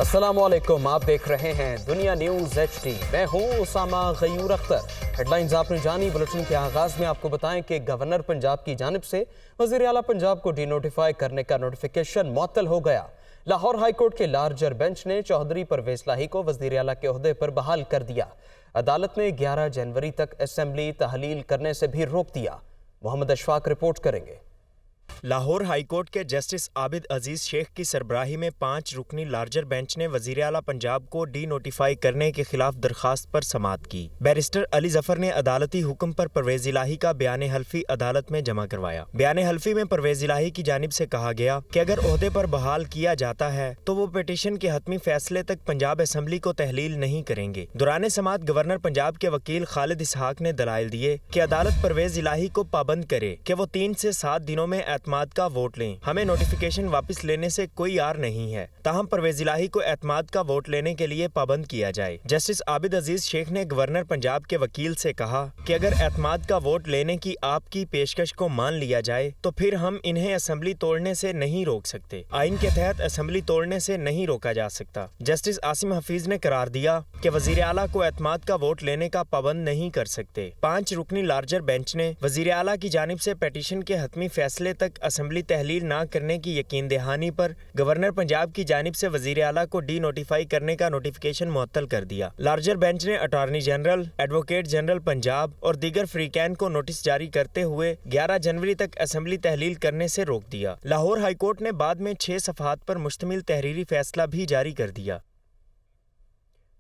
अस्सलाम वालेकुम, आप देख रहे हैं दुनिया न्यूज़ HD। मैं हूं उसामा गयूर अख्तर। हेडलाइंस आपने जानी। बुलेटिन के आगाज में आपको बताएं कि गवर्नर पंजाब की जानिब से वज़ीर आला पंजाब को डिनोटिफाई करने का नोटिफिकेशन मुअत्तल हो गया। लाहौर हाई कोर्ट के लार्जर बेंच ने चौधरी परवेज़ लाही को वज़ीर आला के ओहदे पर बहाल कर दिया। अदालत ने 11 जनवरी तक असेंबली तहलील करने से भी रोक दिया। मोहम्मद अशफाक रिपोर्ट करेंगे। लाहौर हाई कोर्ट के जस्टिस आबिद अजीज शेख की सरबराही में 5 रुकनी लार्जर बेंच ने वज़ीर आला पंजाब को डी नोटिफाई करने के खिलाफ दरखास्त पर समाअत की। बैरिस्टर अली जफर ने अदालती हुक्म पर परवेज़ इलाही का बयान हल्फी अदालत में जमा करवाया। बयान हल्फी में परवेज़ इलाही की जानिब से कहा गया कि अगर ओहदे पर बहाल किया जाता है तो वो पिटीशन के हतमी फैसले तक पंजाब असम्बली को तहलील नहीं करेंगे। दौरान समाअत गवर्नर पंजाब के वकील खालिद इसहाक ने दलाइल दिए कि अदालत परवेज़ इलाही को पाबंद करे कि वो 3 से 7 दिनों में एतमाद का वोट लें। हमें नोटिफिकेशन वापस लेने से कोई आर नहीं है, ताहम परवेज़ इलाही को एतमाद का वोट लेने के लिए पाबंद किया जाए। जस्टिस आबिद अजीज शेख ने गवर्नर पंजाब के वकील से कहा कि अगर एतमाद का वोट लेने की आपकी पेशकश को मान लिया जाए तो फिर हम इन्हें असेंबली तोड़ने से नहीं रोक सकते। आइन के तहत असेंबली तोड़ने से नहीं रोका जा सकता। जस्टिस आसिम हफीज ने करार दिया कि वज़ीर आला को एतमाद का वोट लेने का पाबंद नहीं कर सकते। 5 रुकनी लार्जर बेंच ने वज़ीर आला की जानिब से पिटीशन के हतमी फैसले तक असेंबली तहलील न करने की यकीन दहानी पर गवर्नर पंजाब की जानिब से वज़ीर आला को डी नोटिफाई करने का नोटिफिकेशन मुअत्तल कर दिया। लार्जर बेंच ने attorney general, advocate general Punjab और दीगर फ्रीकैन को नोटिस जारी करते हुए 11 जनवरी तक असेंबली तहलील करने से रोक दिया। लाहौर हाई कोर्ट ने बाद में 6 सफ़हात पर मुश्तमिल तहरीरी फैसला भी जारी कर दिया।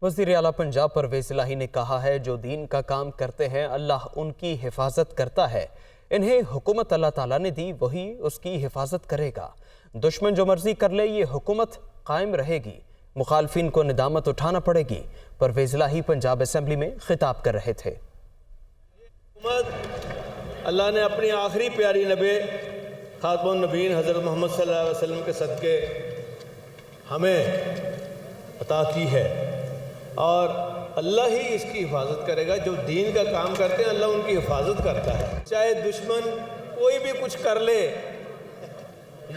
वज़ीर आला पंजाब परवेज़ इलाही ने कहा है, जो दीन का काम करते हैं अल्लाह उनकी हिफाजत करता है। इन्हें हुकूमत अल्लाह ताला ने दी, वही उसकी हिफाजत करेगा। दुश्मन जो मर्जी कर ले, ये हुकूमत कायम रहेगी। मुखालफिन को निदामत उठाना पड़ेगी। परवेज़ इलाही पंजाब असेंबली में खिताब कर रहे थे। अल्लाह ने अपनी आखिरी प्यारी नबी खातमुन नबीन हज़रत मोहम्मद सल्लल्लाहु अलैहि वसल्लम के सदक़े हमें अता की है और अल्लाह ही इसकी हिफाजत करेगा। जो दीन का काम करते हैं अल्लाह उनकी हिफाजत करता है। चाहे दुश्मन कोई भी कुछ कर ले,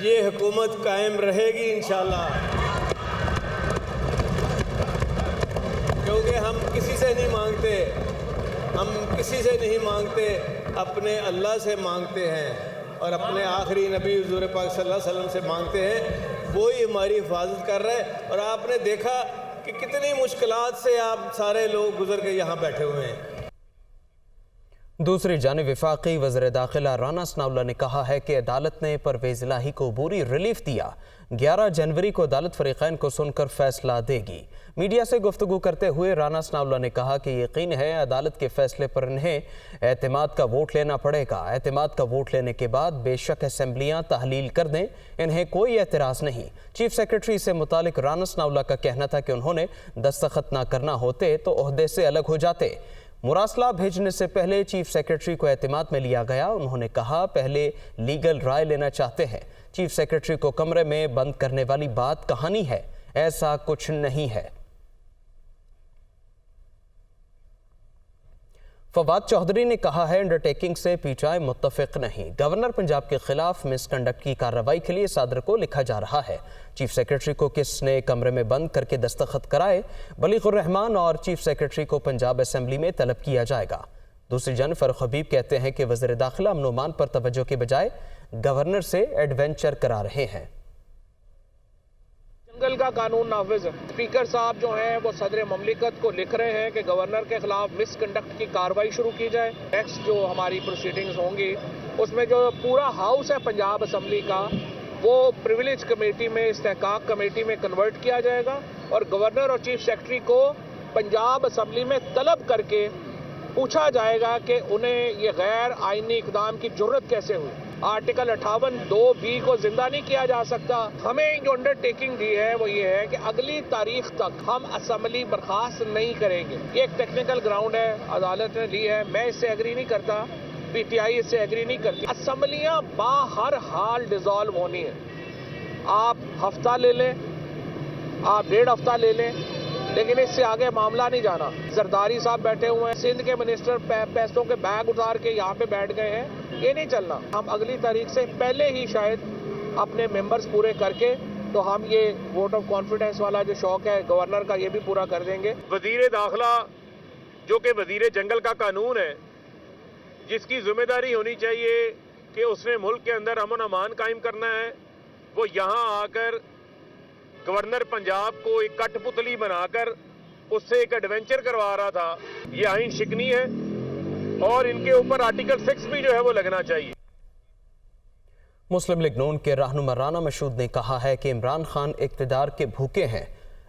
ये हुकूमत कायम रहेगी इंशाअल्लाह, क्योंकि हम किसी से नहीं मांगते, अपने अल्लाह से मांगते हैं और अपने आखिरी नबी हुज़ूर पाक सल्लल्लाहु अलैहि वसल्लम से मांगते हैं। वही हमारी हिफाजत कर रहा है और आपने देखा कि कितनी मुश्किलात से आप सारे लोग गुजर के यहाँ बैठे हुए हैं। दूसरी जानिब वफाकी वज़ीर दाखिला राना सनाउल्लाह ने कहा है कि अदालत ने परवेज़ इलाही को पूरी रिलीफ दिया। 11 जनवरी को अदालत फरीक़ैन को सुनकर फैसला देगी। मीडिया से गुफ्तगू करते हुए राना सनाउल्लाह ने कहा कि यकीन है अदालत के फैसले पर इन्हें एतमाद का वोट लेना पड़ेगा। एतमाद का वोट लेने के बाद बेशक असेंबलियाँ तहलील कर दें, इन्हें कोई एतराज़ नहीं। चीफ सेक्रेटरी से मुतालिक राना सनाउल्लाह का कहना था कि उन्होंने दस्तखत ना करना होते तो ओहदे से अलग हो जाते। मुरासला भेजने से पहले चीफ सेक्रेटरी को एतमाद में लिया गया। उन्होंने कहा पहले लीगल राय लेना चाहते हैं। चीफ सेक्रेटरी को कमरे में बंद करने वाली बात कहानी है, ऐसा कुछ नहीं है। फवाद चौधरी ने कहा है अंडरटेकिंग से पीटीआई मुत्तफिक नहीं। गवर्नर पंजाब के खिलाफ मिसकंडक्ट की कार्रवाई के लिए सदर को लिखा जा रहा है। चीफ सेक्रेटरी को किसने कमरे में बंद करके दस्तखत कराए, बलीगुर रहमान और चीफ सेक्रेटरी को पंजाब असेंबली में तलब किया जाएगा। दूसरी जानब फरूख हबीब कहते हैं कि वज़ीर दाखिला अमन अमान पर तवज्जो के बजाय गवर्नर से एडवेंचर करा रहे हैं। जंगल का कानून नाफिज है। स्पीकर साहब जो हैं वो सदर ममलिकत को लिख रहे हैं कि गवर्नर के खिलाफ मिसकंडक्ट की कार्रवाई शुरू की जाए। नेक्स्ट जो हमारी प्रोसीडिंग्स होंगी उसमें जो पूरा हाउस है पंजाब असम्बली का, वो प्रिविलेज कमेटी में, इस्तेहकाक कमेटी में कन्वर्ट किया जाएगा और गवर्नर और चीफ सेक्रेटरी को पंजाब असम्बली में तलब करके पूछा जाएगा कि उन्हें ये गैर आइनी इकदाम की जुर्रत कैसे हुई। आर्टिकल 58(2)(b) को जिंदा नहीं किया जा सकता। हमें जो अंडरटेकिंग दी है वो ये है कि अगली तारीख तक हम असेंबली बर्खास्त नहीं करेंगे। ये एक टेक्निकल ग्राउंड है, अदालत ने ली है, मैं इससे एग्री नहीं करता, पीटीआई इससे एग्री नहीं करती। असेंबलियां बाहर हाल डिसॉल्व होनी है। आप हफ्ता ले लें, आप 1.5 हफ्ता ले लें, लेकिन इससे आगे मामला नहीं जाना। जरदारी साहब बैठे हुए हैं, सिंध के मिनिस्टर पैसों के बैग उतार के यहाँ पे बैठ गए हैं, ये नहीं चलना। हम अगली तारीख से पहले ही शायद अपने मेंबर्स पूरे करके तो हम ये वोट ऑफ कॉन्फिडेंस वाला जो शौक है गवर्नर का, ये भी पूरा कर देंगे। वजीर दाखिला जो कि वजीर जंगल का कानून है, जिसकी जिम्मेदारी होनी चाहिए कि उसने मुल्क के अंदर अमन अमान कायम करना है, वो यहाँ आकर गवर्नर पंजाब को एक कठपुतली बनाकर उससे एक एडवेंचर करवा रहा था। ये आइन शिकनी है और इनके ऊपर आर्टिकल 6 भी जो है वो लगना चाहिए। मुस्लिम लीग नून के रहनुमा राना मशहूद ने कहा है कि इमरान खान इक़्तिदार के भूखे हैं,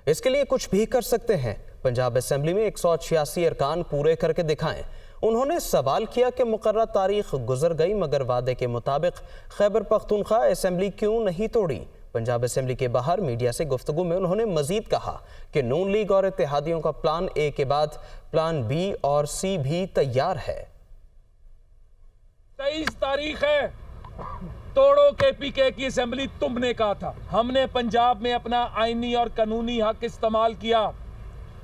इसके लिए कुछ भी कर सकते हैं। पंजाब असेंबली में 186 अरकान पूरे करके दिखाएं। उन्होंने सवाल किया कि मुकर्रर तारीख गुजर गई मगर वादे के मुताबिक खैबर पख्तूनख्वा असेंबली क्यों नहीं तोड़ी। पंजाब असेंबली के बाहर मीडिया से गुफ्तगू में उन्होंने मजीद कहा कि नून लीग और इत्तेहादियों का प्लान ए के बाद प्लान बी और सी भी तैयार है। 23 तारीख है, तोड़ो केपीके की असेंबली तुमने कहा था। हमने पंजाब में अपना आईनी और कानूनी हक इस्तेमाल किया।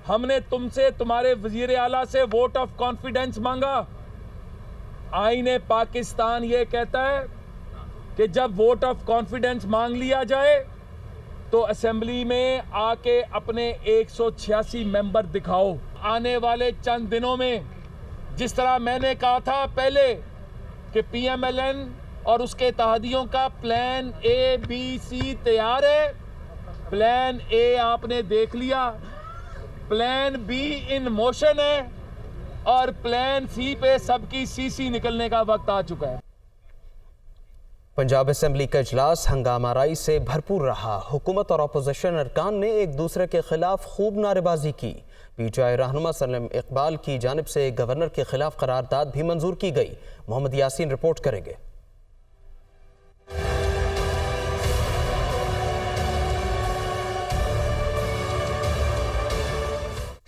हमने तुमसे, तुम्हारे वजीर आला से वोट ऑफ कॉन्फिडेंस मांगा। आईने पाकिस्तान ये कहता है कि जब वोट ऑफ कॉन्फिडेंस मांग लिया जाए तो असेंबली में आके अपने 186 मेंबर दिखाओ। आने वाले चंद दिनों में, जिस तरह मैंने कहा था पहले कि PMLN और उसके इत्तेहादियों का प्लान ए बी सी तैयार है, प्लान ए आपने देख लिया, प्लान बी इन मोशन है और प्लान सी पे सबकी सीसी निकलने का वक्त आ चुका है। पंजाब असेंबली का इजलास हंगामाराई से भरपूर रहा। हुकूमत और अपोजिशन अरकान ने एक दूसरे के खिलाफ खूब नारेबाजी की। PTI रहनुमा सलीम इकबाल की जानिब से गवर्नर के खिलाफ करारदाद भी मंजूर की गई। मोहम्मद यासीन रिपोर्ट करेंगे।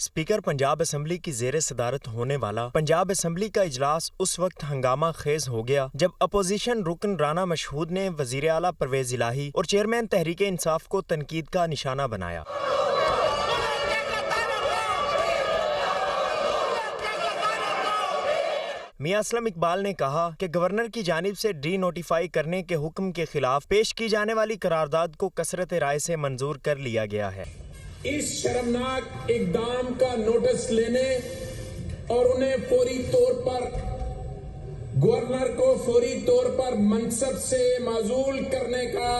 स्पीकर पंजाब असेंबली की ज़ेरे सदारत होने वाला पंजाब असेंबली का इजलास उस वक्त हंगामा खेज हो गया जब अपोजिशन रुकन राना मशहूद ने वजीर आला परवेज इलाही और चेयरमैन तहरीक इंसाफ को तनकीद का निशाना बनाया। मियां असलम इकबाल ने कहा कि गवर्नर की जानिब से डी नोटिफाई करने के हुक्म के खिलाफ पेश की जाने वाली करारदाद को कसरत राय से मंजूर कर लिया गया है। इस शर्मनाक इकदाम का नोटिस लेने और उन्हें फौरी तौर पर गवर्नर को फौरी तौर पर मनसब से माजूल करने का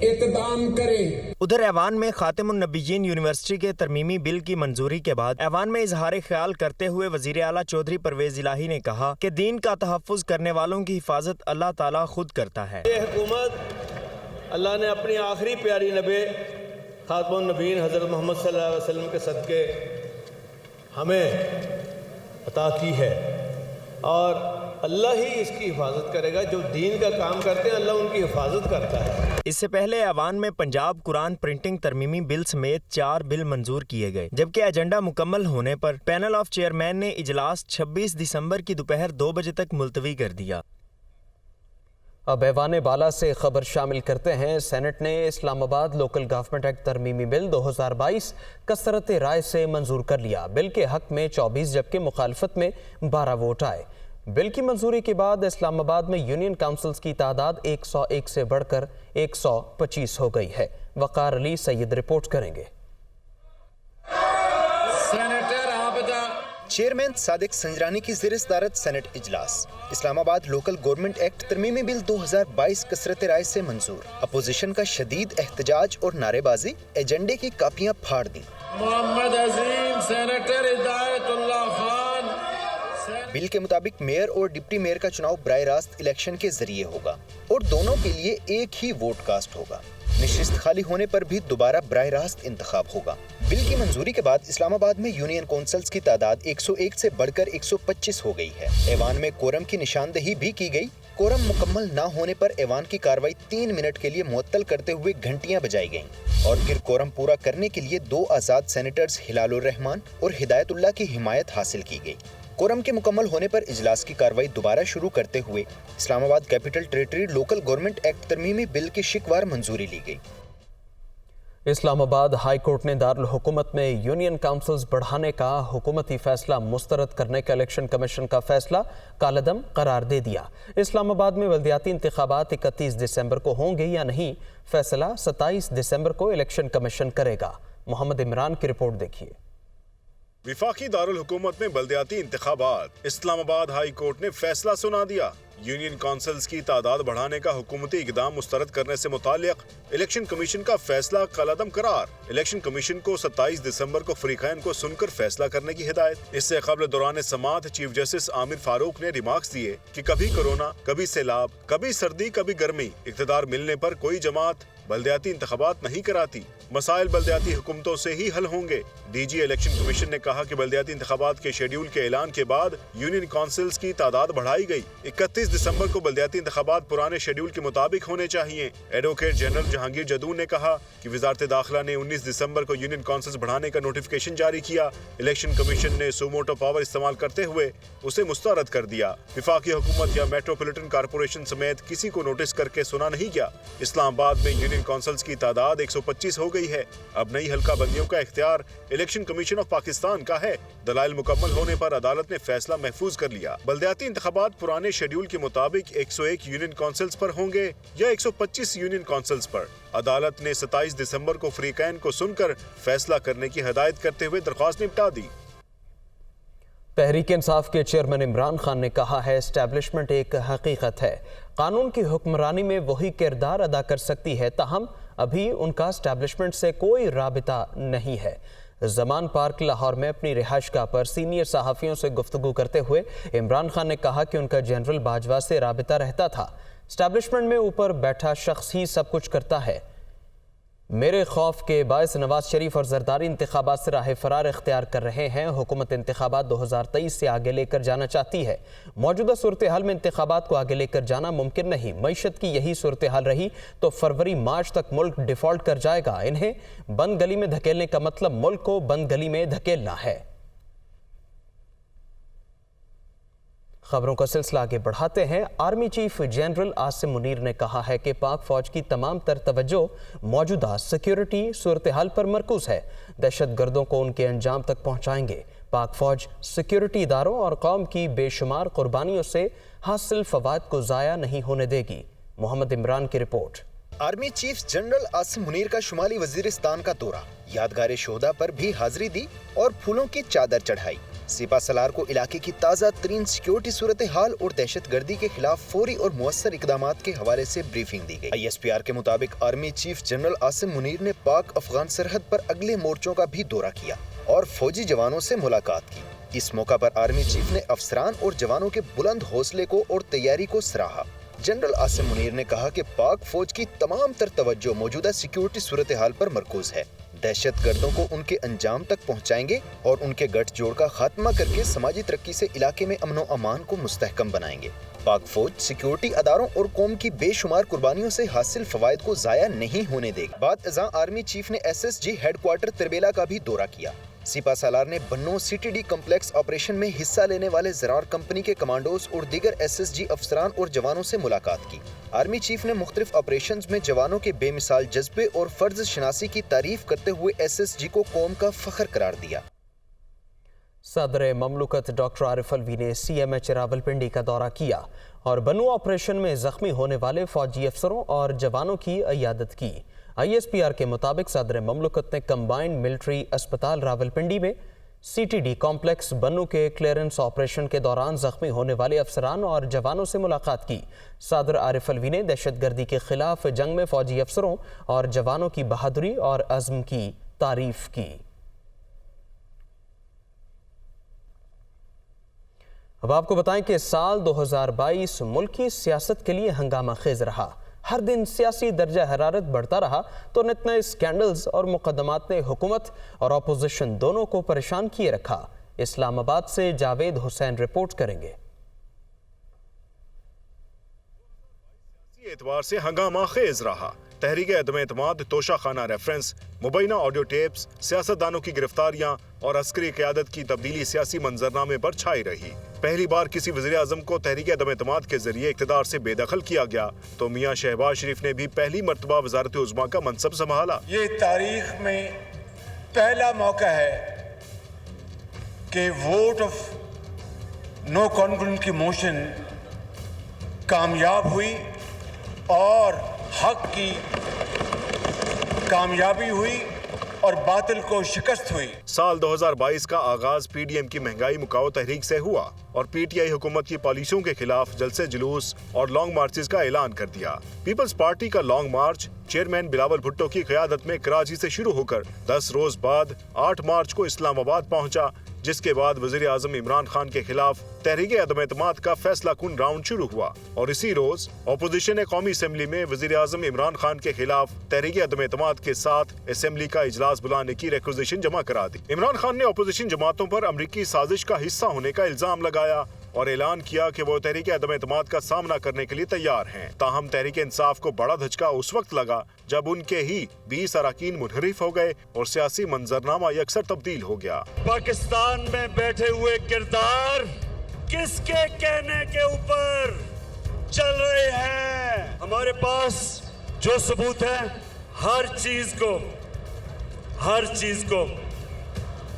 इक़दाम करें। उधर ऐवान में खातिमुन नबीयीन यूनिवर्सिटी के तरमीमी बिल की मंजूरी के बाद ऐवान में इजहार ख्याल करते हुए वजीर आला चौधरी परवेज इलाही ने कहा कि दीन का तहफ़्फ़ुज़ करने वालों की हिफाजत अल्लाह ताला खुद करता है। ये हुकूमत अल्लाह ने अपनी आखिरी प्यारी नबी खातिमुन नबीयीन हज़रत मोहम्मद सल्लल्लाहु अलैहि वसल्लम के सदक़े हमें अता की है और अल्लाह ही इसकी हिफाजत करेगा। जो दीन का काम करते हैं अल्लाह उनकी हिफाजत करता है। इससे पहले ऐवान में पंजाब कुरान प्रिंटिंग तरमीमी बिल समेत 4 बिल मंजूर किए गए, जबकि एजेंडा मुकम्मल होने पर पैनल ऑफ चेयरमैन ने इजलास 26 दिसंबर की दोपहर 2 बजे तक मुलतवी कर दिया। अब ऐवान बाला से खबर शामिल करते हैं। सेनेट ने इस्लामाबाद लोकल गवर्नमेंट एक्ट तरमीमी बिल 2022 कसरत राय से मंजूर कर लिया। बिल के हक में 24 जबकि मुखालफत में 12 वोट आए। बिल की मंजूरी के बाद इस्लामाबाद में यूनियन काउंसिल्स की तादाद 101 से बढ़कर 125 हो गई है। वकार अली सैयद रिपोर्ट करेंगे। चेयरमैन सादिक संजरानी की ज़ेर सदारत सेनेट इजलास। इस्लामाबाद लोकल गवर्नमेंट एक्ट तरमीमी बिल 2022 कसरत राय से मंजूर। अपोजिशन का शदीद एहतजाज और नारेबाजी, एजेंडे की कापियां फाड़ दी। मोहम्मद अजीम सेनेटर हिदायतुल्लाह खान। बिल के मुताबिक मेयर और डिप्टी मेयर का चुनाव बराह रास्त इलेक्शन के जरिए होगा और दोनों के लिए एक ही वोट कास्ट होगा। निशिस्त खाली होने पर भी दोबारा बराह रास्त इंतखाब होगा। बिल की मंजूरी के बाद इस्लामाबाद में यूनियन काउंसिल्स की तादाद 101 से बढ़कर 125 हो गई है। ऐवान में कोरम की निशानदही भी की गई। कोरम मुकम्मल ना होने पर ऐवान की कार्रवाई 3 मिनट के लिए मुअत्तल करते हुए घंटियां बजाई गईं और फिर कोरम पूरा करने के लिए 2 आज़ाद सेनेटर्स हिलालुर रहमान और हिदायतुल्लाह की हिमायत हासिल की गई। कोरम के मुकम्मल होने पर इजलास की कार्रवाई दोबारा शुरू करते हुए Islamabad capital territory local government act तरमीमी बिल की शिकवार मंजूरी ली गई। اسلام آباد ہائی کورٹ نے دارالحکومت میں یونین کاؤنسلز بڑھانے کا حکومتی فیصلہ مسترد کرنے کا الیکشن کمیشن کا فیصلہ کالعدم قرار دے دیا۔ اسلام آباد میں بلدیاتی انتخابات 31 دسمبر کو ہوں گے یا نہیں، فیصلہ 27 دسمبر کو الیکشن کمیشن کرے گا۔ محمد عمران کی رپورٹ دیکھیے۔ وفاقی دارالحکومت میں بلدیاتی انتخابات، اسلام آباد ہائی کورٹ نے فیصلہ سنا دیا۔ یونین کونسلز کی تعداد بڑھانے کا حکومتی اقدام مسترد کرنے سے متعلق الیکشن کمیشن کا فیصلہ کالعدم قرار۔ الیکشن کمیشن کو 27 دسمبر کو فریقین کو سن کر فیصلہ کرنے کی ہدایت۔ اس سے قبل دوران سماعت چیف جسٹس عامر فاروق نے ریمارکس دیے کہ کبھی کورونا، کبھی سیلاب، کبھی سردی، کبھی گرمی، اقتدار ملنے پر کوئی جماعت بلدیاتی انتخابات نہیں کراتی۔ مسائل بلدیاتی حکومتوں سے ہی حل ہوں گے۔ ڈی جی الیکشن کمیشن نے کہا کہ بلدیاتی انتخابات کے شیڈیول کے اعلان کے بعد یونین کونسلز کی تعداد بڑھائی گئی۔ 31 دسمبر کو بلدیاتی انتخابات پرانے شیڈیول کے مطابق ہونے چاہیے۔ ایڈوکیٹ جنرل جہانگیر جدون نے کہا کہ وزارت داخلہ نے 19 دسمبر کو یونین کونسلز بڑھانے کا نوٹیفیکیشن جاری کیا۔ الیکشن کمیشن نے سوموٹو پاور استعمال کرتے ہوئے اسے مسترد کر دیا۔ وفاقی حکومت یا میٹروپولیٹن کارپوریشن سمیت کسی کو نوٹس کر کے سنا نہیں گیا۔ اسلام آباد میں یونین کونسلز کی تعداد 125 ہو گئی ہے۔ اب نئی حلقہ بندیوں کا اختیار الیکشن کمیشن آف پاکستان کا ہے۔ دلائل مکمل ہونے پر عدالت نے فیصلہ محفوظ کر لیا۔ بلدیاتی انتخابات پرانے شیڈیول کے مطابق 101 یونین کونسلز پر ہوں گے یا 125 یونین کونسلز پر۔ عدالت نے 27 دسمبر کو فریقین کو سن کر فیصلہ کرنے کی ہدایت کرتے ہوئے درخواست نمٹا دی۔ تحریک انصاف کے چیئرمین عمران خان نے کہا ہے اسٹیبلشمنٹ ایک حقیقت ہے، قانون کی حکمرانی میں وہی کردار ادا کر سکتی ہے، تاہم ابھی ان کا اسٹیبلشمنٹ سے کوئی رابطہ نہیں ہے۔ زمان پارک لاہور میں اپنی رہائش گاہ پر سینئر صحافیوں سے گفتگو کرتے ہوئے عمران خان نے کہا کہ ان کا جنرل باجوہ سے رابطہ رہتا تھا۔ اسٹیبلشمنٹ میں اوپر بیٹھا شخص ہی سب کچھ کرتا ہے۔ میرے خوف کے باعث نواز شریف اور زرداری انتخابات سے راہ فرار اختیار کر رہے ہیں۔ حکومت انتخابات 2023 سے آگے لے کر جانا چاہتی ہے۔ موجودہ صورتحال میں انتخابات کو آگے لے کر جانا ممکن نہیں۔ معیشت کی یہی صورتحال رہی تو فروری مارچ تک ملک ڈیفالٹ کر جائے گا۔ انہیں بند گلی میں دھکیلنے کا مطلب ملک کو بند گلی میں دھکیلنا ہے۔ خبروں کا سلسلہ آگے بڑھاتے ہیں۔ Army chief general Asim Munir نے کہا ہے کہ پاک فوج کی تمام تر توجہ موجودہ سیکیورٹی صورتحال پر مرکوز ہے۔ دہشت گردوں کو ان کے انجام تک پہنچائیں گے۔ پاک فوج سیکیورٹی اداروں اور قوم کی بے شمار قربانیوں سے حاصل فوائد کو ضائع نہیں ہونے دے گی۔ محمد عمران کی report. Army chief general Asim Munir کا شمالی وزیرستان کا دورہ، یادگار شہداء پر بھی حاضری دی اور پھولوں کی چادر چڑھائی۔ سپہ سالار کو علاقے کی تازہ ترین سیکیورٹی صورتحال اور دہشت گردی کے خلاف فوری اور مؤثر اقدامات کے حوالے سے بریفنگ دی گئی۔ ISPR کے مطابق army chief general Asim Munir نے پاک افغان سرحد پر اگلے مورچوں کا بھی دورہ کیا اور فوجی جوانوں سے ملاقات کی۔ اس موقع پر آرمی چیف نے افسران اور جوانوں کے بلند حوصلے کو اور تیاری کو سراہا۔ جنرل عاصم منیر نے کہا کہ پاک فوج کی تمام تر توجہ موجودہ سیکیورٹی صورتحال پر مرکوز ہے۔ دہشت گردوں کو ان کے انجام تک پہنچائیں گے اور ان کے گٹھ جوڑ کا خاتمہ کر کے سماجی ترقی سے علاقے میں امن و امان کو مستحکم بنائیں گے۔ پاک فوج سیکیورٹی اداروں اور قوم کی بے شمار قربانیوں سے حاصل فوائد کو ضائع نہیں ہونے دے گی۔ بعد ازاں آرمی چیف نے SSG ہیڈ کوارٹر تربیلا کا بھی دورہ کیا۔ سپہ سالار نے بنو CTD کمپلیکس آپریشن میں حصہ لینے والے زرار کمپنی کے کمانڈوز اور دیگر SSG افسران اور جوانوں سے ملاقات کی۔ آرمی چیف نے مختلف آپریشنز میں جوانوں کے بے مثال جذبے اور فرض شناسی کی تعریف کرتے ہوئے SSG کو قوم کا فخر قرار دیا۔ صدر مملکت ڈاکٹر عارف الوی نے CMH راولپنڈی کا دورہ کیا اور بنو آپریشن میں زخمی ہونے والے فوجی افسروں اور جوانوں کی عیادت کی۔ ISPR کے مطابق صدر مملکت نے کمبائنڈ ملٹری اسپتال راولپنڈی میں CTD کمپلیکس بنو کے کلیئرنس آپریشن کے دوران زخمی ہونے والے افسران اور جوانوں سے ملاقات کی۔ صدر عارف الوی نے دہشت گردی کے خلاف جنگ میں فوجی افسروں اور جوانوں کی بہادری اور عزم کی تعریف کی۔ اب آپ کو بتائیں کہ سال 2022 ملکی سیاست کے لیے ہنگامہ خیز رہا۔ ہر دن سیاسی درجہ حرارت بڑھتا رہا تو نت نئے اسکینڈلز اور مقدمات نے حکومت اور اپوزیشن دونوں کو پریشان کیے رکھا۔ اسلام آباد سے جاوید حسین رپورٹ کریں گے۔ اسی اعتبار سے ہنگامہ خیز رہا۔ تحریک عدم اعتماد، توشہ خانہ ریفرنس، مبینہ آڈیو ٹیپس، سیاستدانوں کی گرفتاریاں اور عسکری قیادت کی تبدیلی سیاسی منظرنامے پر چھائی رہی۔ पहली बार किसी वज़ीर आज़म को तहरीक अदम एतमाद के जरिए इक़्तिदार से बेदखल किया गया तो मियां शहबाज शरीफ ने भी पहली मर्तबा वज़ारत उज़्मा का मनसब संभाला। ये तारीख में पहला मौका है कि वोट ऑफ नो कॉन्फिडेंस की मोशन कामयाब हुई और हक की कामयाबी हुई और बातिल को शिकस्त हुई। साल 2022 का आगाज पीडीएम की महंगाई मुकाओ तहरीक से हुआ और पीटीआई हुकूमत की पॉलिसियों के खिलाफ जलसे जुलूस और लॉन्ग मार्चेस का ऐलान कर दिया। पीपल्स पार्टी का लॉन्ग मार्च चेयरमैन बिलावल भुट्टो की क़यादत में कराची से शुरू होकर 10 रोज बाद 8 मार्च को इस्लामाबाद पहुंचा, जिसके बाद वज़ीर आज़म इमरान खान के खिलाफ तहरीक अदम एतमाद का फैसला कुन राउंड शुरू हुआ और इसी रोज अपोजिशन ने कौमी असेंबली में वज़ीर आज़म इमरान खान के खिलाफ तहरीक अदम एतमाद के साथ असेंबली का इजलास बुलाने की रिक्वेजिशन जमा करा दी। इमरान खान ने अपोजिशन जमातों पर अमरीकी साजिश का हिस्सा होने का इल्जाम लगाया और ऐलान किया कि वो तहरीक अदम एतमाद का सामना करने के लिए तैयार हैं। ताहम तहरीक इंसाफ को बड़ा धचका उस वक्त लगा जब उनके ही 20 अरकान मुनहरिफ हो गए और सियासी मंजरनामा यकसर तब्दील हो गया। पाकिस्तान में बैठे हुए किरदार किसके कहने के ऊपर चल रहे हैं? हमारे पास जो सबूत है हर चीज को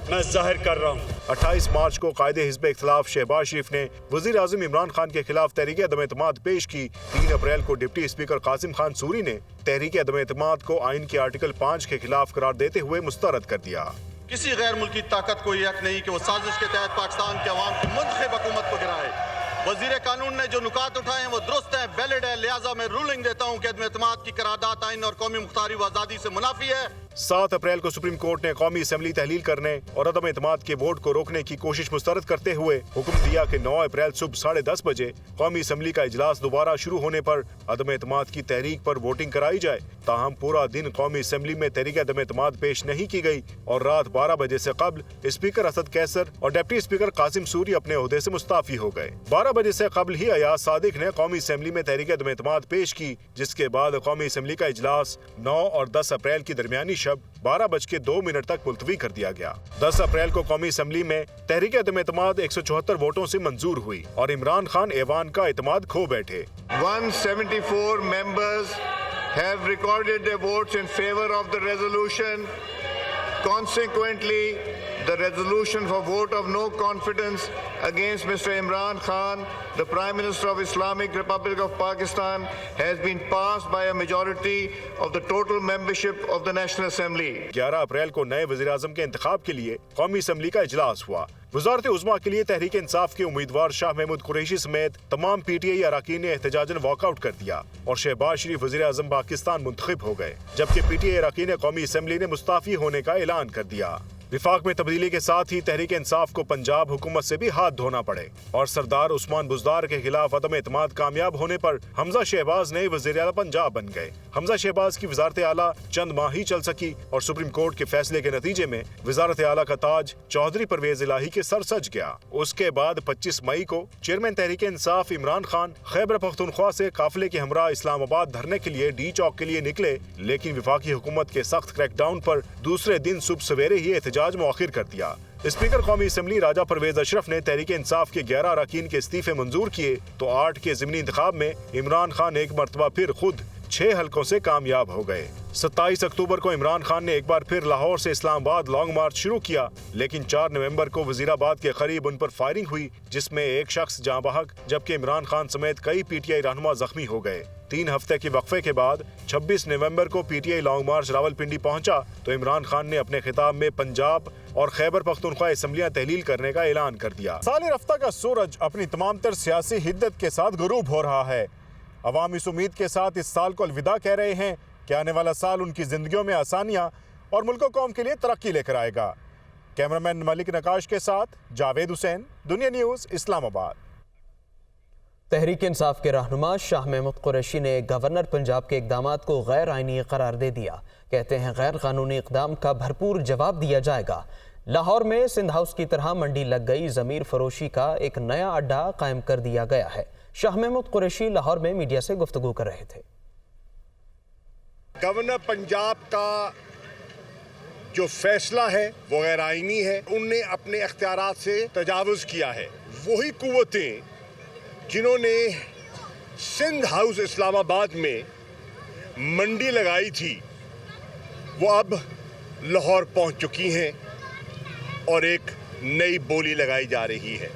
मैं जाहिर कर रहा हूँ। 28 मार्च को कायदे हिज़्ब इख्तिलाफ शहबाज शरीफ ने वज़ीर आज़म इमरान खान के खिलाफ तहरीक अदम एतमाद पेश की। 3 अप्रैल को डिप्टी स्पीकर कासिम खान सूरी ने तहरीक अदम एतमाद को आइन के आर्टिकल 5 के खिलाफ करार देते हुए मुस्तरद कर दिया। किसी गैर मुल्की ताकत को यह हक नहीं कि वो साजिश के तहत पाकिस्तान के अवाम की मुंतखब हुकूमत को गिराए। वजीर कानून ने जो नुकात उठाए हैं वो दुरुस्त है, वैलिड है, लिहाजा मैं रूलिंग देता हूँ कि अदम एतमाद की करारदाद आइन और कौमी मुख्तारी व आज़ादी से मुनाफी है। 7 अप्रैल को सुप्रीम कोर्ट ने कौमी असेंबली तहलील करने और अदम एतमाद के वोट को रोकने की कोशिश मुस्तरद करते हुए हुक्म दिया कि 9 अप्रैल सुबह 10:30 बजे कौमी असेंबली का इजलास दोबारा शुरू होने पर अदम एतमाद की तहरीक पर वोटिंग कराई जाए। ताहम पूरा दिन कौमी असेंबली में तहरीक अदम एतमाद पेश नहीं की गई और रात 12 बजे से कबल स्पीकर असद कैसर और डिप्टी स्पीकर कासिम सूरी अपने ओहदे से मुस्ताफी हो गए। 12 बजे से कबल ही अयाज सादिक ने कौमी असेंबली में तहरीक अदम एतमाद पेश की, जिसके बाद कौमी असेंबली का इजलास 9 और 10 अप्रैल की दरमियानी शब 12:02 तक मुलतवी कर दिया गया। 10 अप्रैल को कौमी असेंबली में तहरीक अदम एतमाद 174 वोटों से मंजूर हुई और इमरान खान ऐवान का एतमाद खो बैठे। 174 members have recorded their votes in favor of the resolution. Consequently, the resolution for vote of no confidence against Mr. Imran Khan, the Prime Minister of Islamic Republic of Pakistan, has been passed by a majority of the total membership of the National Assembly. 11 अप्रैल को नए वज़ीर आज़म के इंतखाब के लिए कौमी assembly का इजलास हुआ। वज़ारत उज़्मा के लिए तहरीक इंसाफ के उम्मीदवार शाह महमूद कुरैशी समेत तमाम पीटीआई अरकान ने एहतजाजन वॉकआउट कर दिया और शहबाज शरीफ वज़ीर आज़म पाकिस्तान मुंतखब हो गए, जबकि पीटीआई अरकान कौमी असेंबली ने मुस्ताफी होने का ऐलान कर दिया। विफाक में तब्दीली के साथ ही तहरीक इंसाफ को पंजाब हुकूमत से भी हाथ धोना पड़े और सरदार उस्मान बुज़दार के खिलाफ अदम एतमाद कामयाब होने पर हमजा शहबाज नए वज़ीर आला पंजाब बन गए। हमजा शहबाज की वज़ारत आला चंद माह ही चल सकी और सुप्रीम कोर्ट के फैसले के नतीजे में वज़ारत आला का ताज चौधरी परवेज इलाही के सर सज गया। उसके बाद 25 मई को चेयरमैन तहरीक इंसाफ इमरान खान खैबर पख्तूनख्वा से काफिले के हमरा इस्लामाबाद धरने के लिए डी चौक के लिए निकले, लेकिन विफाकी हुकूमत के सख्त क्रैकडाउन पर दूसरे दिन सुबह सवेरे ही एहतजाज मुअख्खर कर दिया। स्पीकर कौमी असेंबली राजा परवेज अशरफ ने तहरीक इंसाफ के 11 अरकान के इस्तीफे मंजूर किए तो 8 के ज़िमनी इंतखाब में इमरान खान एक मरतबा फिर खुद 6 हलकों से कामयाब हो गए। 27 अक्टूबर को इमरान खान ने एक बार फिर लाहौर से इस्लामाबाद लॉन्ग मार्च शुरू किया, लेकिन 4 नवंबर को वजीराबाद के करीब उन पर फायरिंग हुई, जिसमें एक शख्स जाँ बहक जबकि इमरान खान समेत कई पीटीआई रहनुमा जख्मी हो गए। 3 हफ्ते के वक्फे के बाद 26 नवंबर को पीटीआई लॉन्ग मार्च रावलपिंडी पहुंचा तो इमरान खान ने अपने खिताब में पंजाब और खैबर पख्तूनख्वा असेंबलियां तहलील करने का ऐलान कर दिया। साल रफ्ता का सूरज अपनी तमाम तर सियासी हिद्दत के साथ गुरूब हो रहा है। अवाम इस उम्मीद के साथ इस साल को अलविदा कह रहे हैं कि आने वाला साल उनकी जिंदगियों में आसानियां और मुल्क कौम के लिए तरक्की लेकर आएगा। कैमरामैन मलिक नकाश के साथ जावेद हुसैन, दुनिया न्यूज़, इस्लामाबाद। तहरीक इंसाफ के रहनुमा शाह महमूद कुरैशी ने गवर्नर पंजाब के इक़दामात को गैर आइनी करार दे दिया। कहते हैं गैर कानूनी इक़दाम का भरपूर जवाब दिया जाएगा। लाहौर में सिंध हाउस की तरह मंडी लग गई ज़मीर फरोशी का एक नया अड्डा कायम कर दिया गया है। शाह महमूद कुरैशी लाहौर में मीडिया से गुफ्तगू कर रहे थे। गवर्नर पंजाब का जो फैसला है वो गैर आइनी है। उनने अपने अख्तियारात से तजावुज़ किया है। वही कुव्वतें जिन्होंने सिंध हाउस इस्लामाबाद में मंडी लगाई थी वो अब लाहौर पहुंच चुकी हैं और एक नई बोली लगाई जा रही है।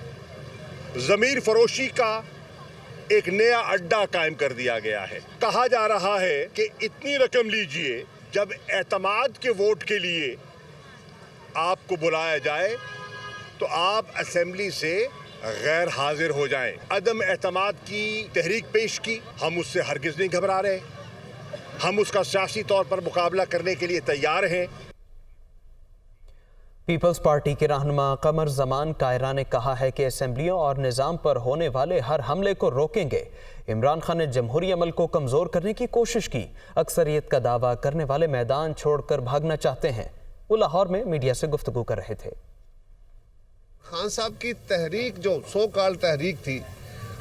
ज़मीर फरोशी का एक नया अड्डा कायम कर दिया गया है। कहा जा रहा है कि इतनी रकम लीजिए जब एतमाद के वोट के लिए आपको बुलाया जाए तो आप असेंबली से गैर हाजिर हो जाएं। अदम एतमाद की तहरीक पेश की, हम उससे हरगिज़ नहीं घबरा रहे, हम उसका सियासी तौर पर मुकाबला करने के लिए तैयार हैं। पीपल्स पार्टी के रहनुमा कमर जमान कायरा ने कहा है कि असेंबलियों और निज़ाम पर होने वाले हर हमले को रोकेंगे। इमरान खान ने जमहूरी अमल को कमज़ोर करने की कोशिश की। अक्सरियत का दावा करने वाले मैदान छोड़कर भागना चाहते हैं। वो लाहौर में मीडिया से गुफ्तगू कर रहे थे। खान साहब की तहरीक जो सो कॉल तहरीक थी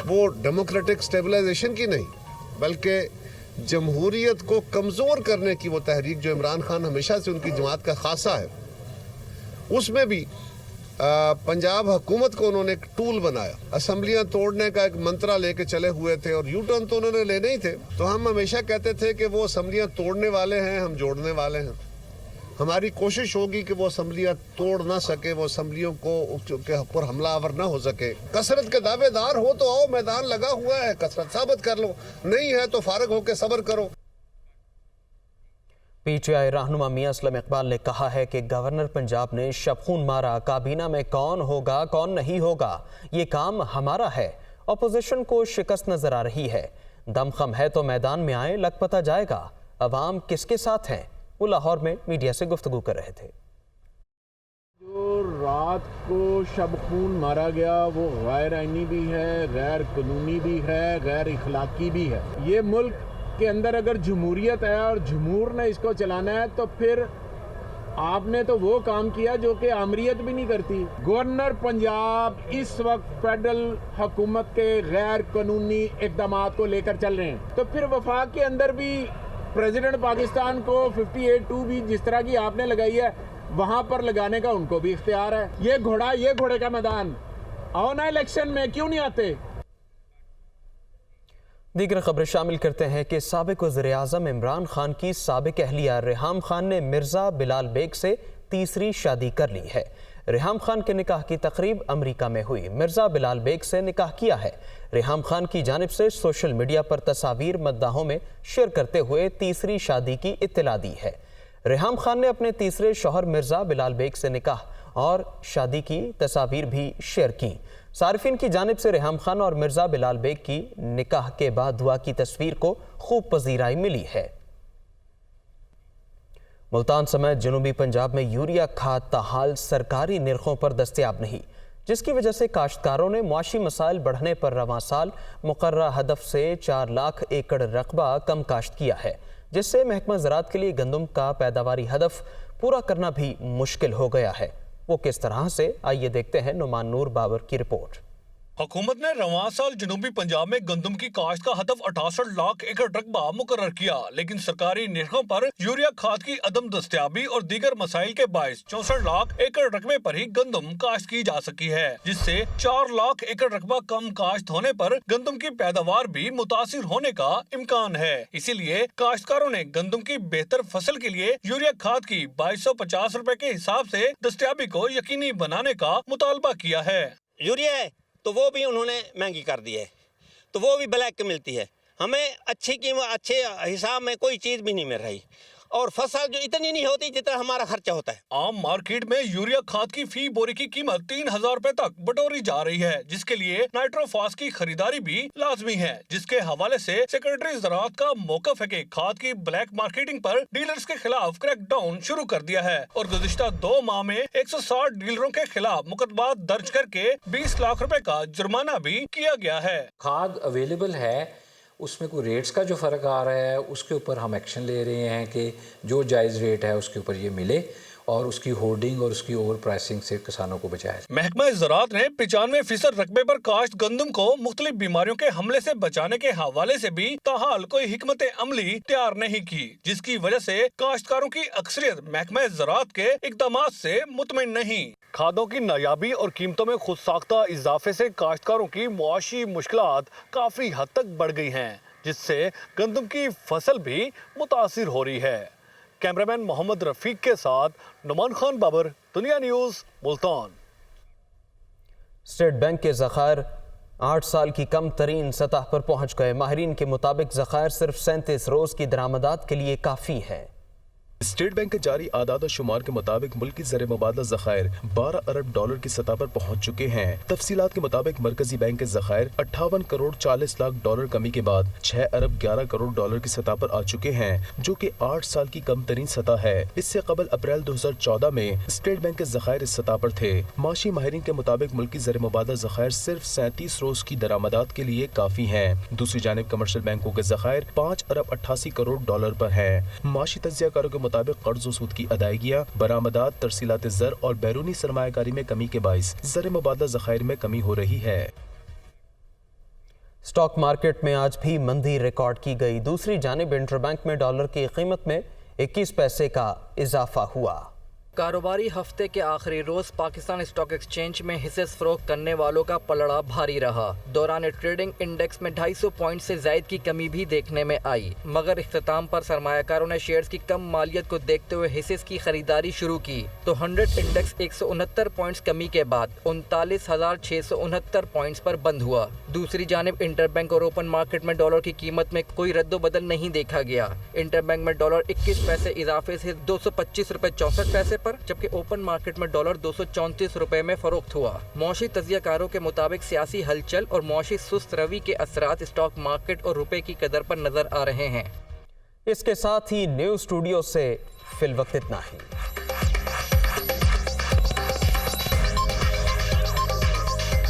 वो डेमोक्रेटिक स्टेबलाइजेशन की नहीं बल्कि जमहूरियत को कमज़ोर करने की वो तहरीक जो इमरान खान हमेशा से उनकी जमात का खासा है, उसमें भी पंजाब हुकूमत को उन्होंने एक टूल बनाया। असेंबलियां तोड़ने का एक मंत्रा लेके चले हुए थे और यू टर्न तो उन्होंने लेने ही थे। तो हम हमेशा कहते थे कि वो असेंबलियां तोड़ने वाले हैं, हम जोड़ने वाले हैं। हमारी कोशिश होगी कि वो असेंबलियां तोड़ ना सके, वो असेंबलियों को के ऊपर हमलावर ना हो सके। कसरत के दावेदार हो तो आओ, मैदान लगा हुआ है, कसरत साबित कर लो, नहीं है तो फारग होकर सब्र करो। पीटीआई रहनुमा मियां असलम इकबाल ने कहा है कि गवर्नर पंजाब ने शबखून मारा, काबीना में कौन होगा कौन नहीं होगा ये काम हमारा है। अपोजिशन को शिकस्त नजर आ रही है। दमखम है तो मैदान में आए, लग पता जाएगा अवाम किसके साथ हैं। वो लाहौर में मीडिया से गुफ्तगू कर रहे थे। जो रात को शबखून मारा गया वो गैर आईनी भी है, गैर कानूनी भी है, गैर इखलाकी भी है। ये मुल्क के अंदर अगर जमहूरियत है और जमहूर ने इसको चलाना है तो फिर आपने तो वो काम किया जो कि आमरीत भी नहीं करती। गवर्नर पंजाब इस वक्त फेडरल हुकूमत के गैर कानूनी इक़दामात को लेकर चल रहे हैं, तो फिर वफाक के अंदर भी प्रेसिडेंट पाकिस्तान को 58(2) भी जिस तरह की आपने लगाई है वहां पर लगाने का उनको भी इख्तियार है। ये घोड़े का मैदान, आओ ना इलेक्शन में, क्यों नहीं आते। दीगर खबरें शामिल करते हैं कि साबिक वज़ीर-ए-आज़म इमरान खान की साबिक अहलिया रेहाम खान ने मिर्ज़ा बिलाल बेग से तीसरी शादी कर ली है। रेहाम खान के निकाह की तकरीब अमेरिका में हुई। मिर्ज़ा बिलाल बेग से निकाह किया है। रेहाम खान की जानिब से सोशल मीडिया पर तस्वीर मद्दाहों में शेयर करते हुए तीसरी शादी की इत्तला दी है। रेहाम खान ने अपने तीसरे शौहर मिर्ज़ा बिलाल बेग से निकाह और शादी की तस्वीर भी शेयर की। सारिफिन की जानिब से रेहाम खान और मिर्ज़ा बिलाल बेग की निकाह के बाद दुआ की तस्वीर को खूब पजीराई मिली है। मुल्तान समेत जनूबी पंजाब में यूरिया खाद ताहाल सरकारी निर्खों पर दस्तयाब नहीं, जिसकी वजह से काश्तकारों ने मुआशी मसाइल बढ़ने पर रवां साल मुकर्रर हदफ से 4 लाख एकड़ रकबा कम काश्त किया है, जिससे महकमा ज़राअत के लिए गंदम का पैदावारी हदफ पूरा करना भी मुश्किल हो गया है। वो किस तरह से, आइए देखते हैं नुमान नूर बाबर की रिपोर्ट। हुकूमत ने रवां साल जनूबी पंजाब में गंदम की काश्त का हदफ 68 लाख एकड़ रकबा मुकर्रर किया, लेकिन सरकारी निर्खों पर यूरिया खाद की अदम दस्तयाबी और दीगर मसाइल के बायस 64 लाख एकड़ रकबे पर ही गंदम काश्त की जा सकी है, जिससे 4 लाख एकड़ रकबा कम काश्त होने पर गंदम की पैदावार भी मुतासिर होने का इम्कान है। इसीलिए काश्तकारों ने गंदम की बेहतर फसल के लिए यूरिया खाद की 2250 रुपए के हिसाब से दस्तयाबी को यकीनी बनाने का मुतालबा किया है। यूरिया है तो वो भी उन्होंने महंगी कर दी है, तो वो भी ब्लैक में मिलती है। हमें अच्छी कीमत, अच्छे हिसाब में कोई चीज़ भी नहीं मिल रही और फसल जो इतनी नहीं होती जितना हमारा खर्चा होता है। आम मार्केट में यूरिया खाद की फी बोरी की कीमत 3000 रुपए तक बटोरी जा रही है, जिसके लिए नाइट्रोफास की खरीदारी भी लाजमी है, जिसके हवाले से सेक्रेटरी ज़राअत का मौक़िफ़ है कि खाद की ब्लैक मार्केटिंग पर डीलर्स के खिलाफ क्रैकडाउन शुरू कर दिया है और गुज़िश्ता 2 माह में 160 डीलरों के खिलाफ मुकदमा दर्ज करके 20 लाख रुपए का जुर्माना भी किया गया है। खाद अवेलेबल है, उसमें कोई रेट्स का जो फ़र्क आ रहा है उसके ऊपर हम एक्शन ले रहे हैं कि जो जायज़ रेट है उसके ऊपर ये मिले और उसकी होर्डिंग और उसकी ओवर प्राइसिंग से किसानों को बचाया। महकमा ज़राअत ने 95% रकबे पर काश्त गंदम को मुख्तलिफ बीमारियों के हमले से बचाने के हवाले से भी ताहाल कोई हिकमत अमली तैयार नहीं की, जिसकी वजह से काश्तकारों की अक्सरियत महकमा ज़राअत के इक़दामात से मुतमईन नहीं। کھادوں کی نایابی اور قیمتوں میں خود ساختہ اضافے سے کاشتکاروں کی معاشی مشکلات کافی حد تک بڑھ گئی ہیں، جس سے گندم کی فصل بھی متاثر ہو رہی ہے۔ کیمرامین محمد رفیق کے ساتھ نعمان خان بابر، دنیا نیوز، ملتان۔ اسٹیٹ بینک کے ذخائر 8 سال کی کم ترین سطح پر پہنچ گئے۔ ماہرین کے مطابق ذخائر صرف 37 روز کی درآمدات کے لیے کافی ہے۔ اسٹیٹ بینک کے جاری اعداد و شمار کے مطابق ملکی زر مبادلہ ذخائر 12 ارب ڈالر کی سطح پر پہنچ چکے ہیں۔ تفصیلات کے مطابق مرکزی بینک کے ذخائر 58 کروڑ 40 لاکھ ڈالر کمی کے بعد 6 ارب 11 کروڑ ڈالر کی سطح پر آ چکے ہیں، جو کہ 8 سال کی کم ترین سطح ہے۔ اس سے قبل اپریل 2014 میں اسٹیٹ بینک کے ذخائر اس سطح پر تھے۔ معاشی ماہرین کے مطابق ملکی زر مبادلہ ذخائر صرف 37 روز کی درآمدات کے لیے کافی ہیں۔ دوسری جانب کمرشل بینکوں کے ذخائر 5 ارب 88 کروڑ ڈالر پر ہیں۔ معاشی تجزیہ کاروں کے مطابق قرض و سود کی ادائیگیاں، برآمدات، ترسیلات زر اور بیرونی سرمایہ کاری میں کمی کے باعث زر مبادلہ ذخائر میں کمی ہو رہی ہے۔ اسٹاک مارکیٹ میں آج بھی مندی ریکارڈ کی گئی۔ دوسری جانب انٹر بینک میں ڈالر کی قیمت میں 21 پیسے کا اضافہ ہوا۔ کاروباری ہفتے کے آخری روز پاکستان اسٹاک ایکسچینج میں حصص فروخت کرنے والوں کا پلڑا بھاری رہا۔ دوران ٹریڈنگ انڈیکس میں 250 پوائنٹ سے زائد کی کمی بھی دیکھنے میں آئی، مگر اختتام پر سرمایہ کاروں نے شیئرز کی کم مالیت کو دیکھتے ہوئے حصص کی خریداری شروع کی تو 100 انڈیکس 169 پوائنٹس کمی کے بعد 39,669 پوائنٹس پر بند ہوا۔ دوسری جانب انٹر بینک اور اوپن مارکیٹ میں ڈالر کی قیمت میں کوئی رد و بدل نہیں دیکھا گیا۔ انٹر بینک میں ڈالر 21 پیسے اضافے سے 225 روپے 64 پیسے پر، جبکہ اوپن مارکیٹ میں ڈالر 234 روپے میں فروخت ہوا۔ معاشی تجزیہ کاروں کے مطابق سیاسی ہلچل اور معاشی سست روی کے اثرات اسٹاک مارکیٹ اور روپے کی قدر پر نظر آ رہے ہیں۔ اس کے ساتھ ہی نیوز اسٹوڈیو سے فی الوقت اتنا ہی۔